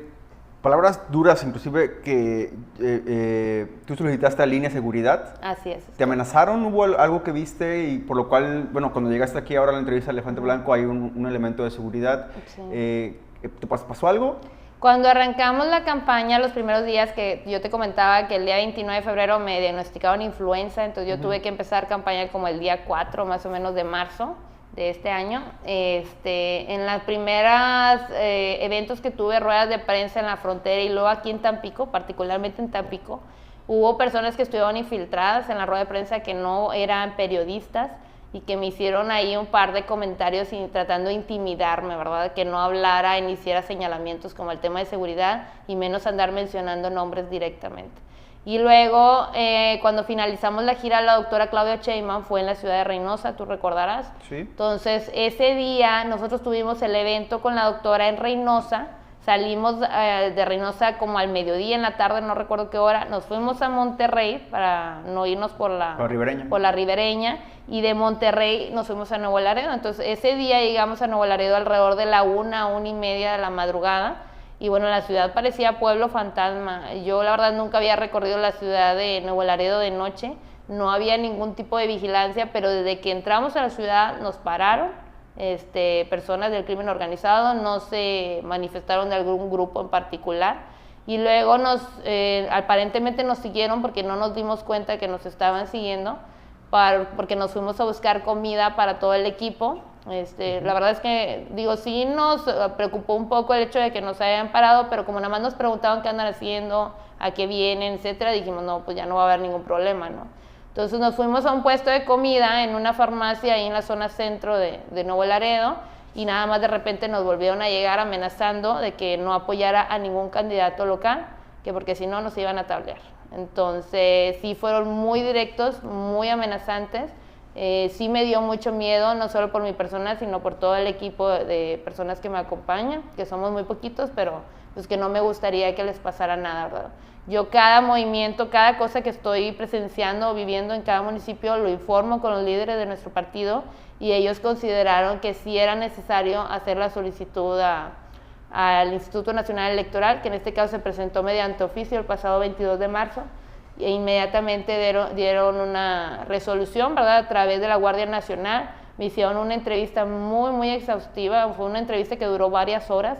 Palabras duras, inclusive, que tú solicitaste a Línea Seguridad. Así es. ¿Te amenazaron? ¿Hubo algo que viste y por lo cual, bueno, cuando llegaste aquí ahora a la entrevista de Elefante Blanco hay un elemento de seguridad? Sí. ¿Te pasó algo? Cuando arrancamos la campaña, los primeros días que yo te comentaba que el día 29 de febrero me diagnosticaron influenza, entonces yo tuve que empezar campaña como el día 4 más o menos de marzo de este año. En las primeras eventos que tuve, ruedas de prensa en la frontera y luego aquí en Tampico, particularmente en Tampico, hubo personas que estuvieron infiltradas en la rueda de prensa que no eran periodistas y que me hicieron ahí un par de comentarios tratando de intimidarme, ¿verdad? Que no hablara ni hiciera señalamientos como el tema de seguridad y menos andar mencionando nombres directamente. Y luego, cuando finalizamos la gira, la doctora Claudia Sheinbaum fue en la ciudad de Reynosa, tú recordarás. Sí. Entonces, ese día nosotros tuvimos el evento con la doctora en Reynosa. Salimos de Reynosa como al mediodía, en la tarde, no recuerdo qué hora. Nos fuimos a Monterrey para no irnos por la Ribereña. Y de Monterrey nos fuimos a Nuevo Laredo. Entonces, ese día llegamos a Nuevo Laredo alrededor de la 1:30 de la madrugada. Y bueno, la ciudad parecía pueblo fantasma. Yo la verdad nunca había recorrido la ciudad de Nuevo Laredo de noche. No había ningún tipo de vigilancia, pero desde que entramos a la ciudad nos pararon. Personas del crimen organizado, no se manifestaron de algún grupo en particular. Y luego aparentemente nos siguieron porque no nos dimos cuenta que nos estaban siguiendo, porque nos fuimos a buscar comida para todo el equipo La verdad es que, digo, sí nos preocupó un poco el hecho de que nos hayan parado, pero como nada más nos preguntaban qué andan haciendo, a qué vienen, etcétera, dijimos, no, pues ya no va a haber ningún problema, ¿no? Entonces nos fuimos a un puesto de comida en una farmacia ahí en la zona centro de Nuevo Laredo, y nada más de repente nos volvieron a llegar amenazando de que no apoyara a ningún candidato local, que porque si no nos iban a tablear. Entonces sí fueron muy directos, muy amenazantes. Sí me dio mucho miedo, no solo por mi persona, sino por todo el equipo de personas que me acompañan, que somos muy poquitos, pero pues que no me gustaría que les pasara nada, ¿verdad? Yo cada movimiento, cada cosa que estoy presenciando o viviendo en cada municipio lo informo con los líderes de nuestro partido, y ellos consideraron que sí era necesario hacer la solicitud al Instituto Nacional Electoral, que en este caso se presentó mediante oficio el pasado 22 de marzo, e inmediatamente dieron una resolución, ¿verdad?, a través de la Guardia Nacional. Me hicieron una entrevista muy, muy exhaustiva, fue una entrevista que duró varias horas.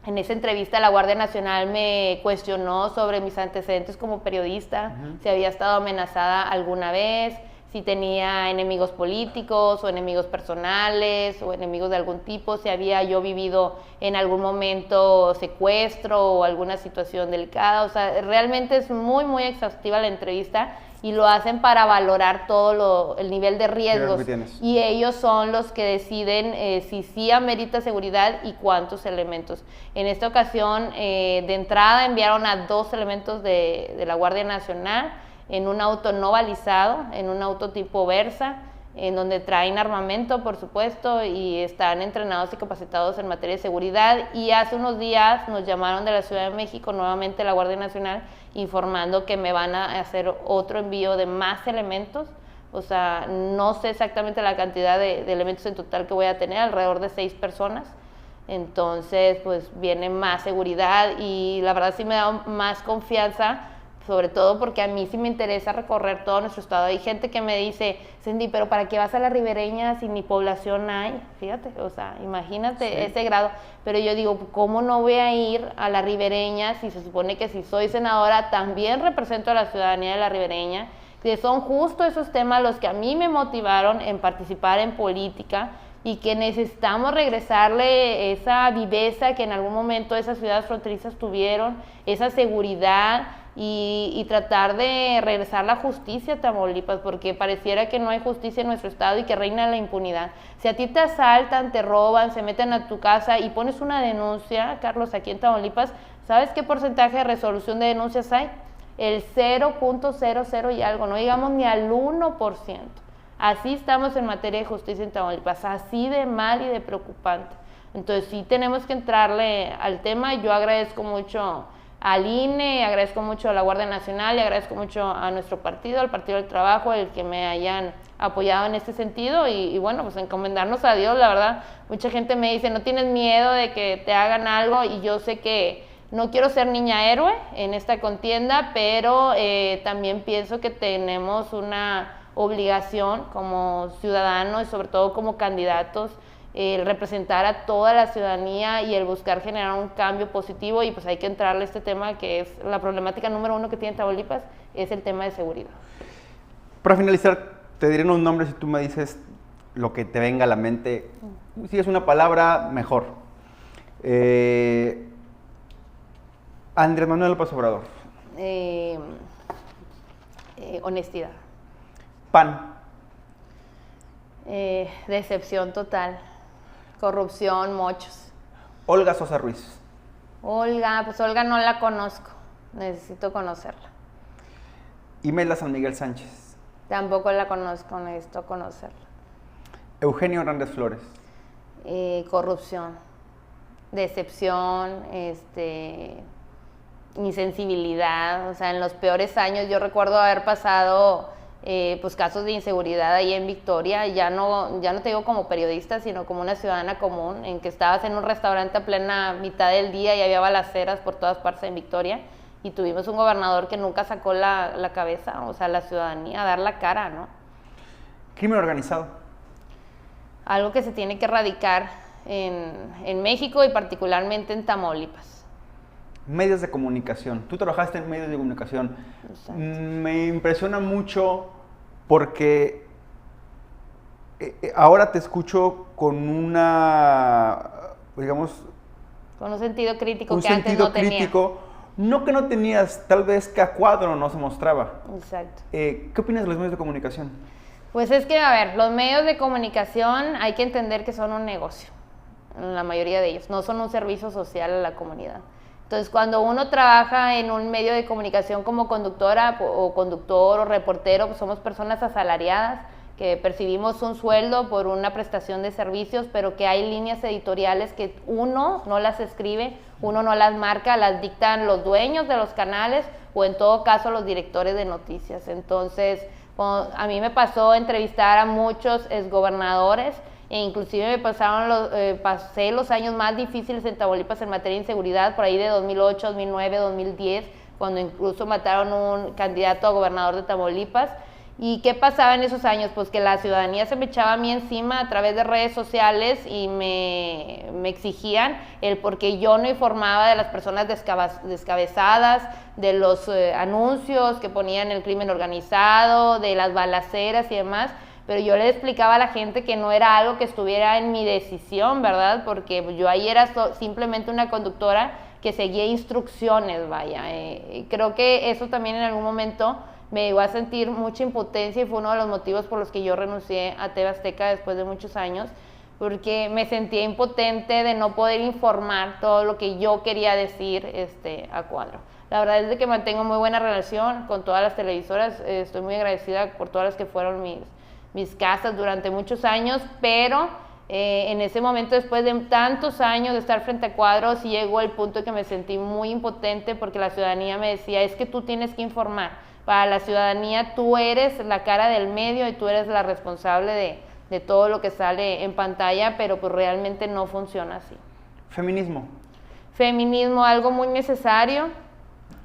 En esa entrevista la Guardia Nacional me cuestionó sobre mis antecedentes como periodista, si había estado amenazada alguna vez, si tenía enemigos políticos o enemigos personales o enemigos de algún tipo, si había yo vivido en algún momento secuestro o alguna situación delicada. O sea, realmente es muy, muy exhaustiva la entrevista, y lo hacen para valorar todo el nivel de riesgos, y ellos son los que deciden si sí amerita seguridad y cuántos elementos. En esta ocasión, de entrada enviaron a 2 elementos de la Guardia Nacional en un auto no balizado, en un auto tipo Versa, en donde traen armamento, por supuesto, y están entrenados y capacitados en materia de seguridad. Y hace unos días nos llamaron de la Ciudad de México, nuevamente la Guardia Nacional, informando que me van a hacer otro envío de más elementos. O sea, no sé exactamente la cantidad de elementos en total que voy a tener, alrededor de 6 personas. Entonces, pues viene más seguridad, y la verdad sí me da más confianza, sobre todo porque a mí sí me interesa recorrer todo nuestro estado. Hay gente que me dice, Cindy, pero ¿para qué vas a la ribereña si ni población hay? Fíjate, o sea, imagínate ese grado. Pero yo digo, ¿cómo no voy a ir a la ribereña si se supone que si soy senadora también represento a la ciudadanía de la ribereña? Que son justo esos temas los que a mí me motivaron en participar en política, y que necesitamos regresarle esa viveza que en algún momento esas ciudades fronterizas tuvieron, esa seguridad, y tratar de regresar la justicia a Tamaulipas, porque pareciera que no hay justicia en nuestro estado y que reina la impunidad. Si a ti te asaltan, te roban, se meten a tu casa y pones una denuncia, Carlos, aquí en Tamaulipas, ¿sabes qué porcentaje de resolución de denuncias hay? El 0.00 y algo, no digamos ni al 1%. Así estamos en materia de justicia en Tamaulipas, así de mal y de preocupante. Entonces sí tenemos que entrarle al tema. Yo agradezco mucho al INE, agradezco mucho a la Guardia Nacional, y agradezco mucho a nuestro partido, al Partido del Trabajo, el que me hayan apoyado en este sentido, y bueno, pues encomendarnos a Dios. La verdad, mucha gente me dice, ¿no tienes miedo de que te hagan algo? Y yo sé que no quiero ser niña héroe en esta contienda, pero también pienso que tenemos una obligación como ciudadanos y sobre todo como candidatos, el representar a toda la ciudadanía y el buscar generar un cambio positivo, y pues hay que entrarle a este tema que es la problemática número 1 que tiene Tamaulipas, es el tema de seguridad. Para finalizar, te diré unos nombres y tú me dices lo que te venga a la mente. Si es una palabra, mejor. Andrés Manuel López Obrador. Honestidad. PAN. Decepción total. Corrupción, mochos. Olga Sosa Ruiz. Olga no la conozco, necesito conocerla. Imelda San Miguel Sánchez. Tampoco la conozco, necesito conocerla. Eugenio Hernández Flores. Corrupción, decepción, insensibilidad. O sea, en los peores años yo recuerdo haber pasado pues casos de inseguridad ahí en Victoria. Ya no te digo como periodista, sino como una ciudadana común, en que estabas en un restaurante a plena mitad del día y había balaceras por todas partes en Victoria, y tuvimos un gobernador que nunca sacó la cabeza, o sea, la ciudadanía, a dar la cara, ¿no? Crimen organizado. Algo que se tiene que erradicar en México y particularmente en Tamaulipas. Medios de comunicación. Tú trabajaste en medios de comunicación. Exacto. Me impresiona mucho porque ahora te escucho con una, digamos, Con un sentido crítico un que antes sentido no tenía. crítico, no que no tenías, tal vez que a cuadro no se mostraba. Exacto. ¿Qué opinas de los medios de comunicación? Pues es que, a ver, los medios de comunicación hay que entender que son un negocio, la mayoría de ellos, no son un servicio social a la comunidad. Entonces, cuando uno trabaja en un medio de comunicación como conductora o conductor o reportero, pues somos personas asalariadas que percibimos un sueldo por una prestación de servicios, pero que hay líneas editoriales que uno no las escribe, uno no las marca, las dictan los dueños de los canales o en todo caso los directores de noticias. Entonces, a mí me pasó entrevistar a muchos exgobernadores e inclusive pasé los años más difíciles en Tamaulipas en materia de inseguridad, por ahí de 2008, 2009, 2010, cuando incluso mataron un candidato a gobernador de Tamaulipas. ¿Y qué pasaba en esos años? Pues que la ciudadanía se me echaba a mí encima a través de redes sociales y me exigían el por qué yo no informaba de las personas descabezadas, de los anuncios que ponían el crimen organizado, de las balaceras y demás. Pero yo le explicaba a la gente que no era algo que estuviera en mi decisión, ¿verdad? Porque yo ahí era simplemente una conductora que seguía instrucciones, vaya. Creo que eso también en algún momento me llegó a sentir mucha impotencia y fue uno de los motivos por los que yo renuncié a TV Azteca después de muchos años, porque me sentía impotente de no poder informar todo lo que yo quería decir a cuadro. La verdad es que mantengo muy buena relación con todas las televisoras, estoy muy agradecida por todas las que fueron mis casas durante muchos años, pero en ese momento, después de tantos años de estar frente a cuadros, sí llegó el punto en que me sentí muy impotente porque la ciudadanía me decía, es que tú tienes que informar. Para la ciudadanía tú eres la cara del medio y tú eres la responsable de todo lo que sale en pantalla, pero pues realmente no funciona así. Feminismo. Feminismo, algo muy necesario,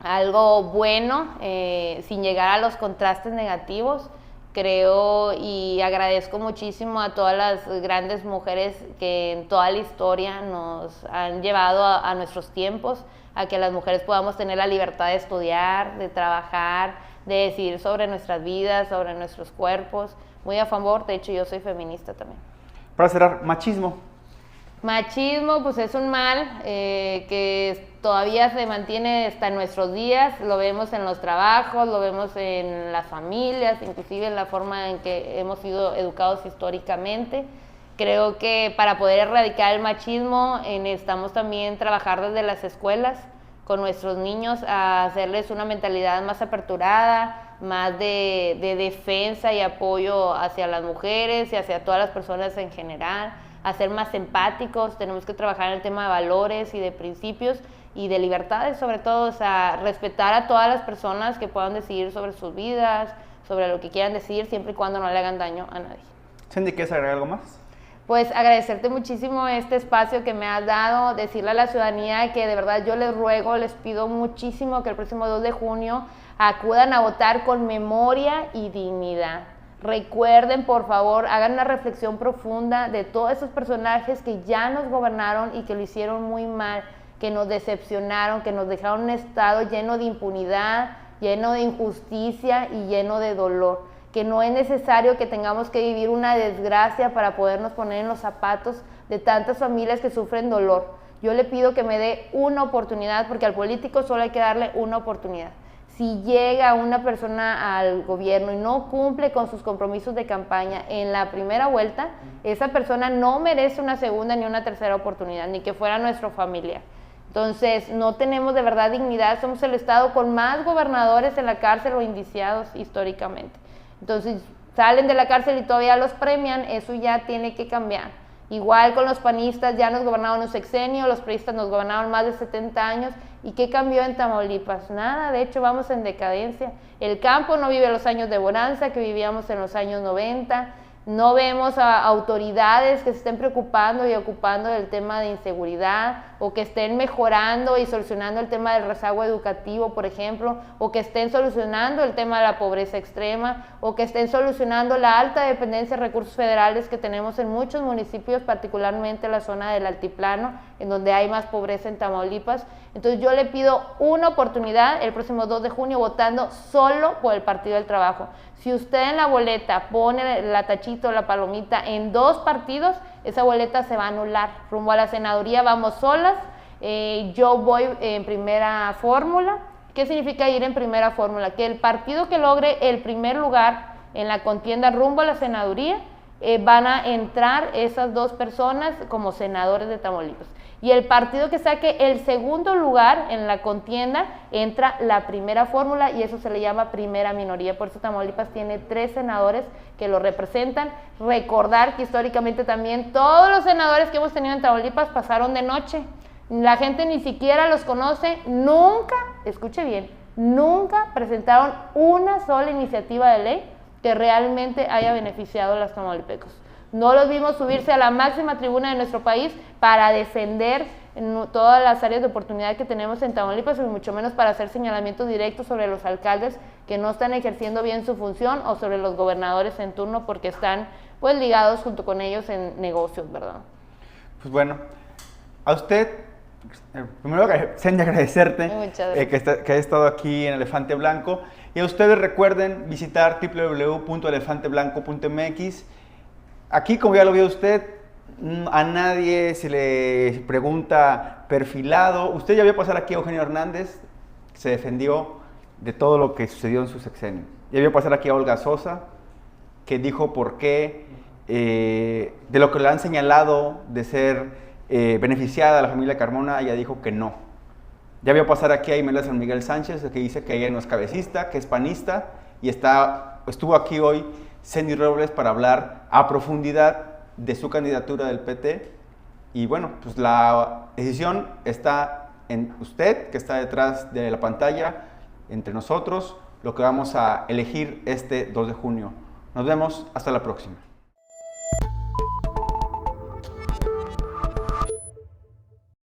algo bueno, sin llegar a los contrastes negativos. Creo y agradezco muchísimo a todas las grandes mujeres que en toda la historia nos han llevado a nuestros tiempos, a que las mujeres podamos tener la libertad de estudiar, de trabajar, de decidir sobre nuestras vidas, sobre nuestros cuerpos. Muy a favor, de hecho yo soy feminista también. Para cerrar, machismo. Machismo, pues es un mal que todavía se mantiene hasta nuestros días, lo vemos en los trabajos, lo vemos en las familias, inclusive en la forma en que hemos sido educados históricamente. Creo que para poder erradicar el machismo necesitamos también trabajar desde las escuelas con nuestros niños a hacerles una mentalidad más aperturada, más de defensa y apoyo hacia las mujeres y hacia todas las personas en general, a ser más empáticos. Tenemos que trabajar en el tema de valores y de principios y de libertades, sobre todo, o sea, respetar a todas las personas que puedan decidir sobre sus vidas, sobre lo que quieran decir, siempre y cuando no le hagan daño a nadie. Cindy, ¿quieres agregar algo más? Pues agradecerte muchísimo este espacio que me has dado, decirle a la ciudadanía que de verdad yo les ruego, les pido muchísimo que el próximo 2 de junio acudan a votar con memoria y dignidad. Recuerden, por favor, hagan una reflexión profunda de todos esos personajes que ya nos gobernaron y que lo hicieron muy mal, que nos decepcionaron, que nos dejaron un estado lleno de impunidad, lleno de injusticia y lleno de dolor. Que no es necesario que tengamos que vivir una desgracia para podernos poner en los zapatos de tantas familias que sufren dolor. Yo le pido que me dé una oportunidad, porque al político solo hay que darle una oportunidad. Si llega una persona al gobierno y no cumple con sus compromisos de campaña en la primera vuelta, esa persona no merece una segunda ni una tercera oportunidad, ni que fuera nuestro familiar. Entonces, no tenemos de verdad dignidad, somos el estado con más gobernadores en la cárcel o indiciados históricamente. Entonces, salen de la cárcel y todavía los premian, eso ya tiene que cambiar. Igual con los panistas, ya nos gobernaron un sexenio, los priistas nos gobernaron más de 70 años. ¿Y qué cambió en Tamaulipas? Nada, de hecho vamos en decadencia. El campo no vive los años de bonanza que vivíamos en los años 90. No vemos a autoridades que se estén preocupando y ocupando del tema de inseguridad, o que estén mejorando y solucionando el tema del rezago educativo, por ejemplo, o que estén solucionando el tema de la pobreza extrema, o que estén solucionando la alta dependencia de recursos federales que tenemos en muchos municipios, particularmente en la zona del altiplano, en donde hay más pobreza en Tamaulipas. Entonces yo le pido una oportunidad el próximo 2 de junio votando solo por el Partido del Trabajo. Si usted en la boleta pone la tachita estrellita o la palomita en 2 partidos, esa boleta se va a anular. Rumbo a la senaduría vamos solas, yo voy en primera fórmula. ¿Qué significa ir en primera fórmula? Que el partido que logre el primer lugar en la contienda rumbo a la senaduría, van a entrar esas 2 personas como senadores de Tamaulipas. Y el partido que saque el segundo lugar en la contienda, entra la primera fórmula y eso se le llama primera minoría. Por eso Tamaulipas tiene 3 senadores que lo representan. Recordar que históricamente también todos los senadores que hemos tenido en Tamaulipas pasaron de noche. La gente ni siquiera los conoce, nunca, escuche bien, nunca presentaron una sola iniciativa de ley que realmente haya beneficiado a los tamaulipecos. No los vimos subirse a la máxima tribuna de nuestro país para defender todas las áreas de oportunidad que tenemos en Tamaulipas y mucho menos para hacer señalamientos directos sobre los alcaldes que no están ejerciendo bien su función o sobre los gobernadores en turno porque están pues ligados junto con ellos en negocios, ¿verdad? Pues bueno, a usted, primero agradecerte que haya estado aquí en Elefante Blanco y a ustedes recuerden visitar www.elefanteblanco.mx. Aquí, como ya lo vio usted, a nadie se le pregunta perfilado. Usted ya vio pasar aquí a Eugenio Hernández, que se defendió de todo lo que sucedió en su sexenio. Ya vio pasar aquí a Olga Sosa, que dijo por qué, de lo que le han señalado de ser beneficiada a la familia Carmona, ella dijo que no. Ya vio pasar aquí a Imelda San Miguel Sánchez, que dice que ella no es cabecista, que es panista, y estuvo aquí hoy Sandy Robles para hablar a profundidad de su candidatura del PT. Y bueno, pues la decisión está en usted, que está detrás de la pantalla, entre nosotros, lo que vamos a elegir este 2 de junio. Nos vemos, hasta la próxima.